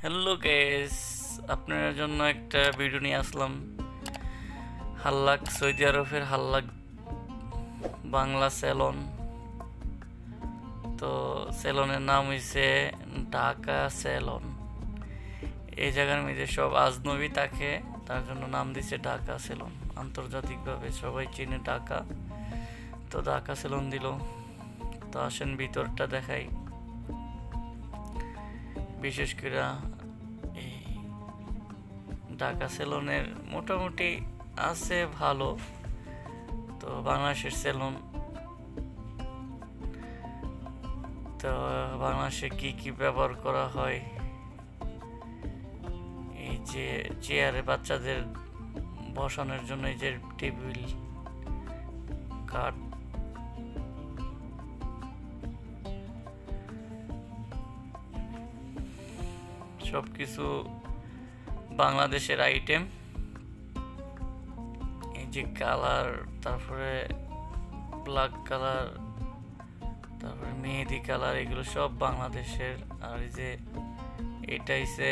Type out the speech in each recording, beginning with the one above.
Hello guys, আপনার জন্য একটা ভিডিও নিয়ে আসলাম। হাল্লাক, সৌদি আরবের হাল্লাক বাংলা সেলন। তো সেলনের নাম হইছে ঢাকা সেলন। এই জায়গার মধ্যে সব আজনবী থাকে, তার জন্য নাম দিছে ঢাকা সেলন। আন্তর্জাতিকভাবে সবাই চিনে ঢাকা, তো ঢাকা সেলন দিল। তো আসেন ভিতরটা দেখাই। বিশেষ করে এই ঢাকা সেলনের মোটামুটি আছে ভালো। তো বাংলাদেশের সেলুন, তো বাংলাদেশে কি কি ব্যবহার করা হয়, এই যে চেয়ারে বাচ্চাদের বসানোর জন্য এই যে টেবিল, কাঠ, সব কিছু বাংলাদেশের আইটেম। এই যে কালার, তারপরে ব্ল্যাক কালার, তারপরে মেহেদি কালার, এগুলো সব বাংলাদেশের। আর এই যে এটা হইছে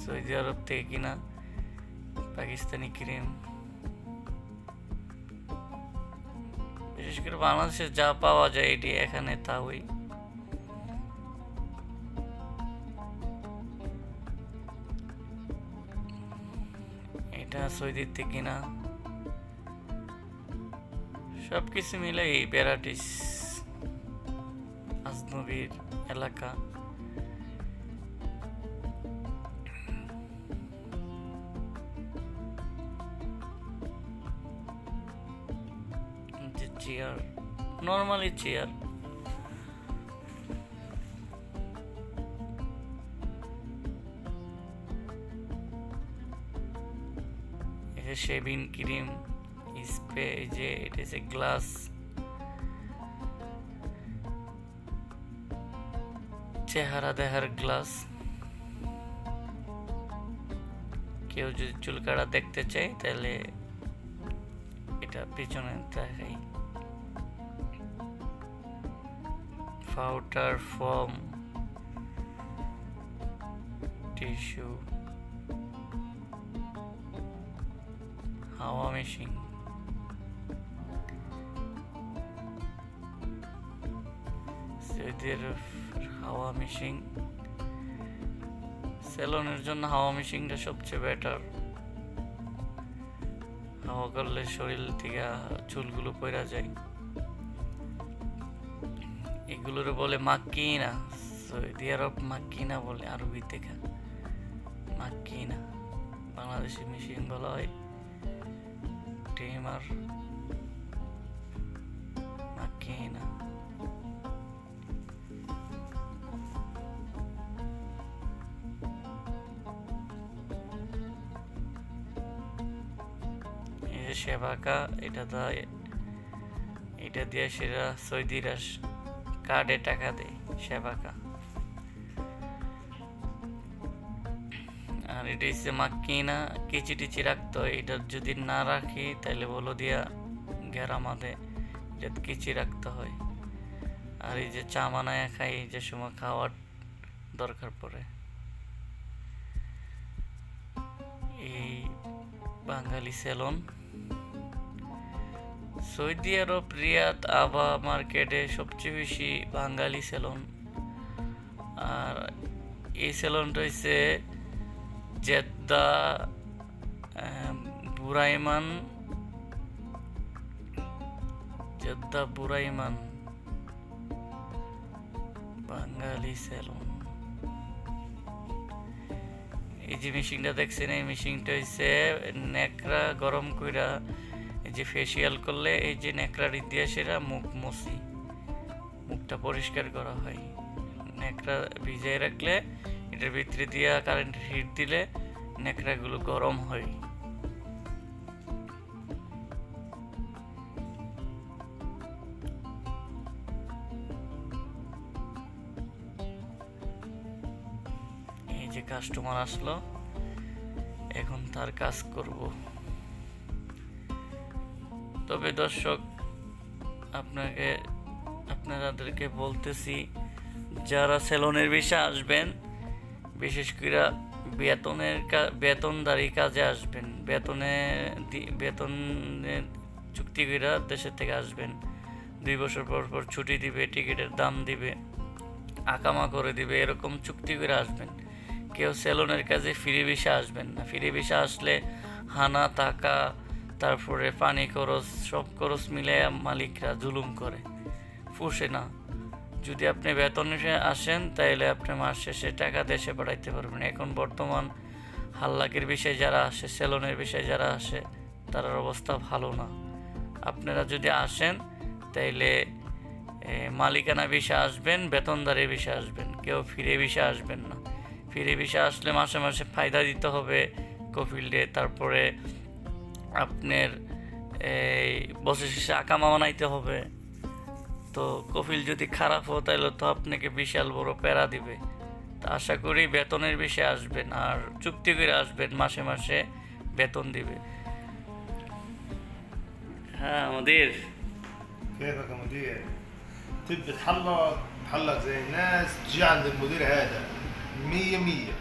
সৌদি আরব থেকে কিনা পাকিস্তানি ক্রিম। বিশেষ করে বাংলাদেশে যা পাওয়া যায় এটি এখানে তাই। এটা সৌদির থেকে কিনা, সবকিছু মিলে এই ভ্যারাইটিস আজনবীর এলাকা। যে chair, normally chair, shaving cream, spray, যে এটা হচ্ছে গ্লাস, চেহারা দেখার গ্লাস। কেউ যদি চুল কাটা দেখতে চায় তাহলে এটা পিছনে দেখাই। পাউডার, ফোম, টিস্যু, হাওয়া মেশিন, সৌদির হাওয়া মেশিন। সেলুনের জন্য হাওয়া মেশিনটা সবচেয়ে বেটার। হাওয়া করলে শরীর থেকে চুলগুলো পড়া যায়। এগুলোর বলে মাক্কিনা, সৌদি আরব মাক্কিনা বলে, আরবি থেকে মাক্কিনা। বাংলাদেশি মেশিন বলা হয় ট্রিমার, মাক্কিনা। সেবাকা, এটা দিয়ে সেরা সৌদিরা কার্ডে টাকা দেয়, সেবাকা। আর এটা হচ্ছে মাক্কিনা, কিচি টিচি রাখতো। এটা যদি না রাখি তাহলে বলো দিয়া গেরামাদে এটা কিচি রাখতে হয়। আর এই যে চা বানায় খাই, যে সময় খাওয়ার দরকার পড়ে। এই বাঙালি সেলুন সৌদি আরব রিয়াদ আবা মার্কেটে সবচেয়ে বেশি বাঙালি সেলুন। আর এই সেলুনটা হচ্ছে জেদ্দা বুরাইমান বাঙালি সেলুন। এই যে মেশিনটা দেখছেন, এই মেশিনটা হচ্ছে নেকড়া গরম কইরা, এই যে ফেসিয়াল করলে এই যে নেকড়া দিয়ে সেরা মুখ মুছি, মুখটা পরিষ্কার করা হয়। নেকড়া ভিজিয়ে রাখলে এটার ভিতরে দিয়া কারেন্টের হিট দিলে নেকড়াগুলো গরম হয়। এই যে কাস্টমার আসলো, এখন তার কাজ করব। তবে দর্শক, আপনাদেরকে বলতেছি, যারা সেলুনের বিষয়ে আসবেন, বিশেষ করে বেতনদারি কাজে আসবেন, বেতনের চুক্তি করে দেশের থেকে আসবেন, 2 বছর পর পর ছুটি দিবে, টিকিটের দাম দিবে, আকামা করে দিবে, এরকম চুক্তি করে আসবেন। কেউ সেলুনের কাজে ফ্রি ভিসা আসবেন না। ফ্রি ভিসা আসলে হানা টাকা, তারপরে পানি খরচ, সব খরচ মিলে মালিকরা জুলুম করে, পোষে না। যদি আপনি বেতনে আসেন তাহলে আপনি মাস শেষে টাকা দেশে পাঠাইতে পারবেন। এখন বর্তমান হাল্লাকের বিষয়ে যারা আসে, সেলুনের বিষয়ে যারা আসে, তার অবস্থা ভালো না। আপনারা যদি আসেন তাইলে মালিকানা ভিসা আসবেন, বেতনদারি ভিসা আসবেন, কেউ ফিরে ভিসা আসবেন না। ফিরে ভিসা আসলে মাসে মাসে ফায়দা দিতে হবে কফিল্ডে, তারপরে আপনার এই বছর শেষে আকামা বানাইতে হবে। তো কফিল যদি খারাপ হয় তাহলে তো আপনাকে বিশাল বড় প্যারা দিবে। তা আশা করি বেতনের বিষয়ে আসবেন, আর চুক্তি করে আসবেন, মাসে মাসে বেতন দিবে। হ্যাঁ আমাদের كيفك يا مدير؟ تبي تحلق زي الناس، تجي عند المدير هذا 100 100.